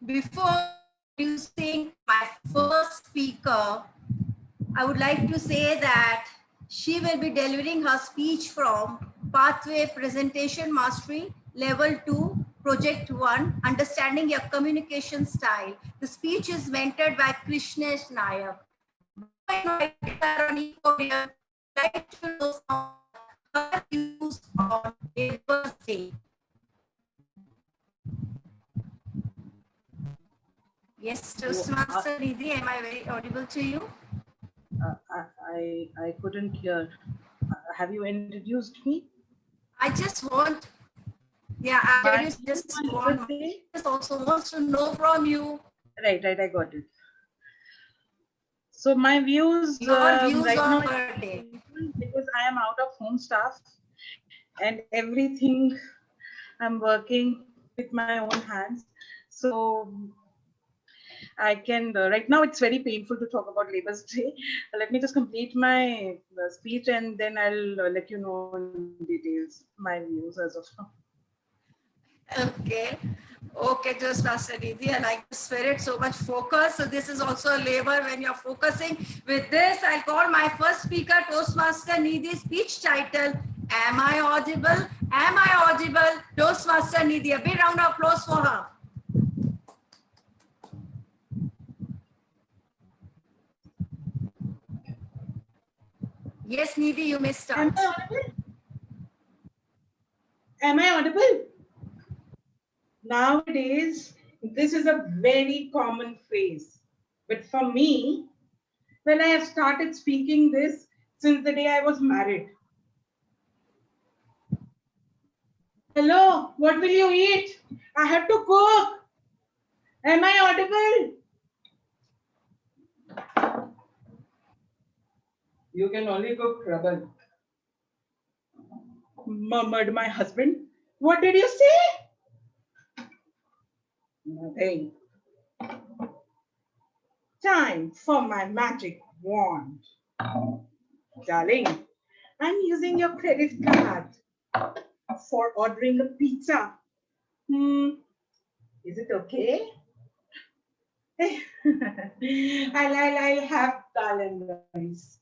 Before introducing my first speaker, I would like to say that she will be delivering her speech from Pathway Presentation Mastery Level 2, Project 1, Understanding Your Communication Style. The speech is mentored by Krishnesh Nayak. Before inviting her on e-podium, I'd like to know some her views on Labour Day. Yes, Toastmaster Nidhi, am I very audible to you? I couldn't hear. Have you introduced me? I just want, yeah, I My introduced views just on one. Labour Day? Just also wants to know from you Right, I got it. So my views your views right on now is Labour very Day. painful because I am out of home staff and everything I'm working with my own hands. So I can, right now it's very painful to talk about Labour's Day. Let me just complete my speech and then I'll let you know in details my views as of now. Okay. Okay, just Master Nidhi, I like the spirit, so much focus. So this is also a labor when you're focusing. With this, I'll call my first speaker, Toastmaster Nidhi, speech title, Am I Audible? Am I Audible? Toastmaster Nidhi. A big round of applause for her. Yes, Nidhi, you may Am start. I audible? Am I audible? Nowadays, this is a very common phrase. But for me, when I have started speaking this since the day I was married. Hello, what will you eat? I have to cook. Am I audible? You can only cook trouble, murmured my husband. What did you say? Nothing. Time for my magic wand. Darling, I'm using your credit card for ordering a pizza. Hmm, is it okay? I'll have dal and rice,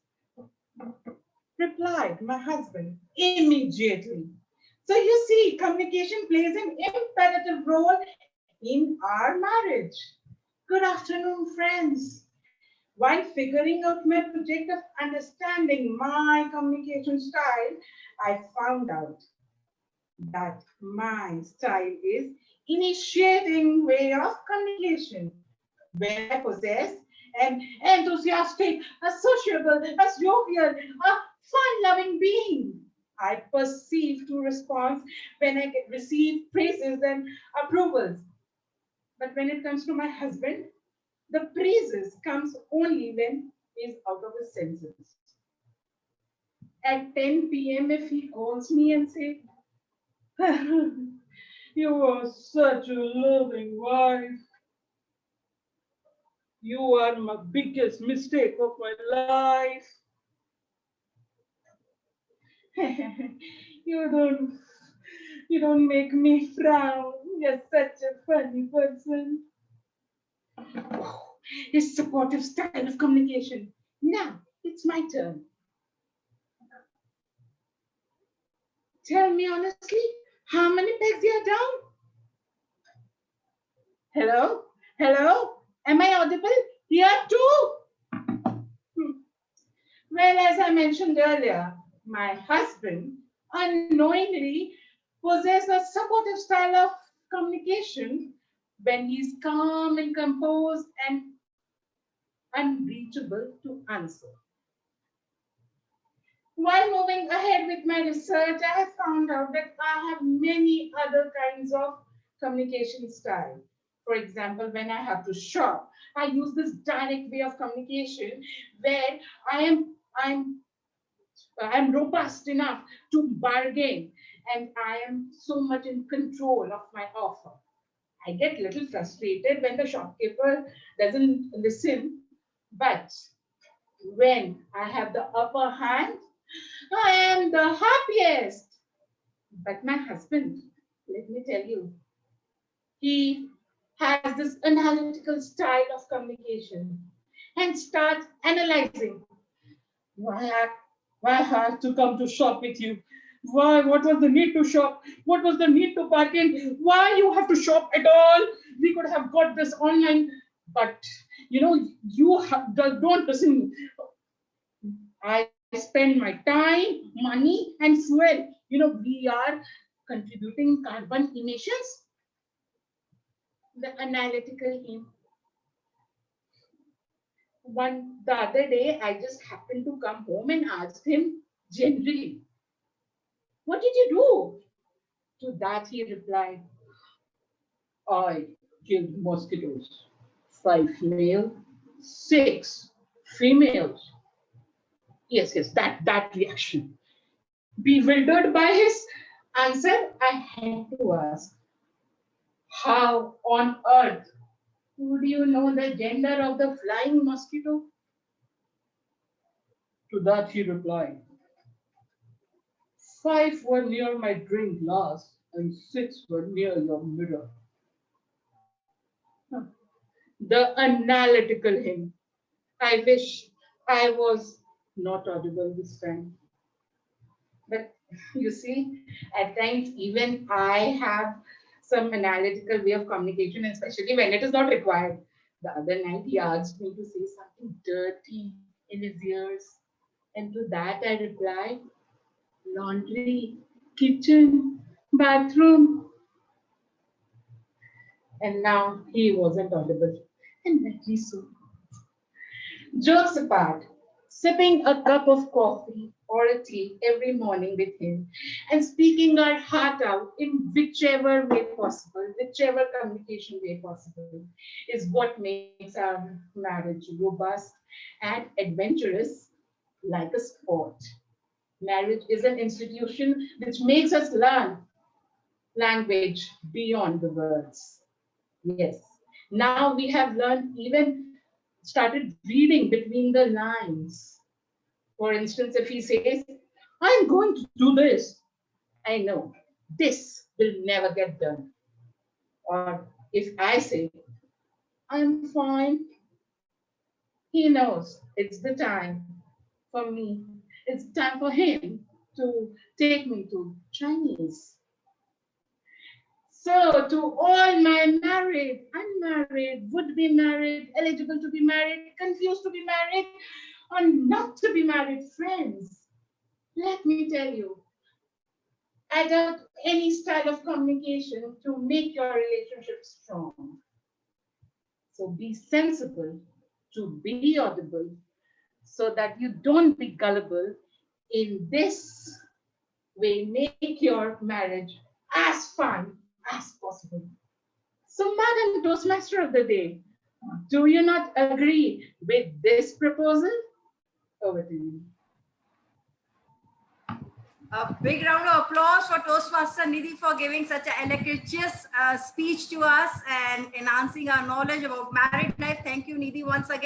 replied my husband immediately. So you see, communication plays an imperative role in our marriage. Good afternoon, friends. While figuring out my project of understanding my communication style, I found out that my style is initiating way of communication, where I possess an enthusiastic, a sociable, a jovial, a fun-loving being. I perceive to respond when I receive praises and approvals. But when it comes to my husband, the praises comes only when he's out of his senses. At 10 p.m., if he calls me and say, "You are such a loving wife. You are my biggest mistake of my life. you don't you don't make me frown. You're such a funny person." His supportive style of communication. Now it's my turn. Tell me honestly, how many pegs you're down? Hello? Hello? Am I audible? Here too? Hmm. Well, as I mentioned earlier, my husband unknowingly possesses a supportive style of communication when he's calm and composed and unreachable to answer. While moving ahead with my research, I have found out that I have many other kinds of communication style. For example, when I have to shop, I use this direct way of communication where I am I'm I'm robust enough to bargain and I am so much in control of my offer. I get a little frustrated when the shopkeeper doesn't listen, but when I have the upper hand, I am the happiest. But my husband, let me tell you, he has this analytical style of communication and starts analyzing. Why I, why I have to come to shop with you? Why? What was the need to shop? What was the need to bargain? Why you have to shop at all? We could have got this online, but don't listen. I spend my time, money, and sweat. We are contributing carbon emissions. The analytical him. The other day, I just happened to come home and asked him generally, "What did you do?" To that, he replied, "I killed mosquitoes. 5 male, 6 females." Yes, that reaction. Bewildered by his answer, I had to ask, "How on earth would you know the gender of the flying mosquito?" To that he replied, "5 were near my drink glass and 6 were near your mirror." Huh. The analytical him. I wish I was not audible this time. But you see, at times even I have some analytical way of communication, especially when it is not required. The other night he asked me to say something dirty in his ears. And to that I replied, "Laundry, kitchen, bathroom." And now he wasn't audible. And rightly so. Jokes apart, sipping a cup of coffee or a tea every morning with him and speaking our heart out in whichever way possible, whichever communication way possible, is what makes our marriage robust and adventurous like a sport. Marriage is an institution which makes us learn language beyond the words. Yes. Now we have learned, even started reading between the lines. For instance, if he says, "I'm going to do this," I know this will never get done. Or if I say, "I'm fine," he knows it's the time for me. It's time for him to take me to Chinese. So, to all my married, unmarried, would be married, eligible to be married, confused to be married, or not to be married friends, let me tell you, adopt any style of communication to make your relationship strong. So, be sensible to be audible so that you don't be gullible. In this way, make your marriage as fun as possible. So, Madam Toastmaster of the day, do you not agree with this proposal? Over to you. A big round of applause for Toastmaster Nidhi for giving such an eloquent speech to us and enhancing our knowledge about married life. Thank you, Nidhi, once again.